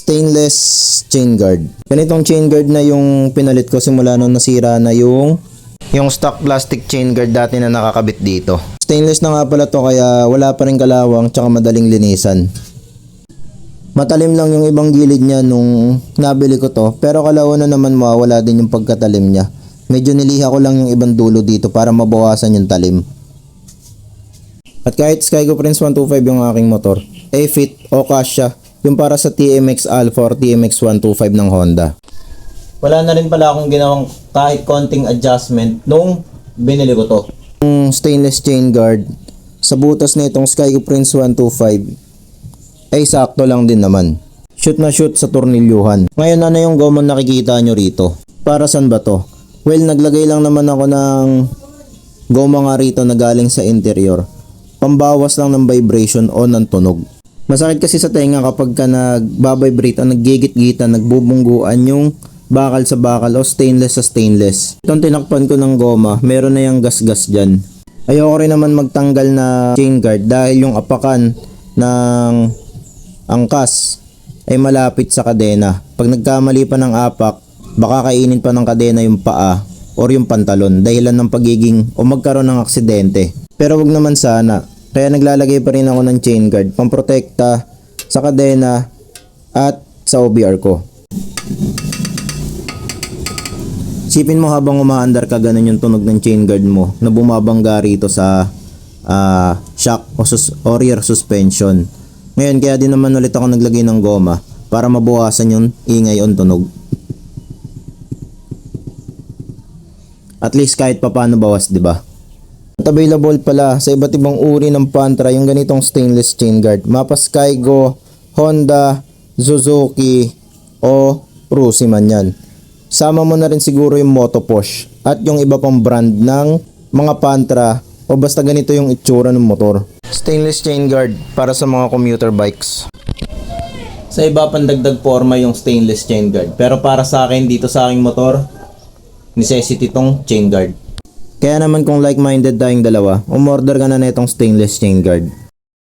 stainless chain guard. Ganitong chain guard na yung pinalit ko simula nung nasira na yung stock plastic chain guard dati na nakakabit dito. Stainless na nga pala to kaya wala pa rin kalawang tsaka madaling linisan. Matalim lang yung ibang gilid niya nung nabili ko to, pero kalaunan naman mawawala din yung pagkatalim niya. Medyo niliha ko lang yung ibang dulo dito para mabawasan yung talim. At kahit Skygo Prince 125 yung aking motor, fit o kasya yung para sa TMX Alpha or TMX 125 ng Honda. Wala na rin pala akong ginawang kahit konting adjustment nung binili ko to. Yung stainless chain guard sa butas na itong Skygo Prince 125 ay sakto lang din naman. Shoot na shoot sa tornilyuhan. Ngayon ano yung gomang nakikita nyo rito? Para saan ba to? Well, naglagay lang naman ako ng goma nga rito na galing sa interior. Pambawas lang ng vibration o ng tunog. Masakit kasi sa tenga kapag ka nagbabibrate o naggigit-gitan, nagbubungguan yung bakal sa bakal o stainless sa stainless. Itong tinakpan ko ng goma, meron na yung gas-gas dyan. Ayoko rin naman magtanggal na chain guard dahil yung apakan ng angkas ay malapit sa kadena. Pag nagkamali pa ng apak, baka kainin pa ng kadena yung paa or yung pantalon dahilan ng pagiging o magkaroon ng aksidente. Pero wag naman sana. Kaya naglalagay pa rin ako ng chain guard pamprotekta sa kadena at sa OBR ko. Sipin mo habang umaandar ka ganun yung tunog ng chain guard mo na bumabangga rito sa shock o rear suspension. Ngayon kaya din naman ulit ako naglagay ng goma para mabawasan yung ingay o tunog. At least kahit papaano bawas, di ba? At available pala sa iba't ibang uri ng Pantra yung ganitong stainless chain guard. Mapa Skygo, Honda, Suzuki o Rusi man yan. Sama mo na rin siguro yung Motoposh at yung iba pang brand ng mga Pantra o basta ganito yung itsura ng motor. Stainless chain guard para sa mga commuter bikes. Sa iba pandagdag forma yung stainless chain guard, pero para sa akin dito sa aking motor, necessity tong chain guard. Kaya naman kung like-minded tayong dalawa, umorder ka na itong stainless chain guard.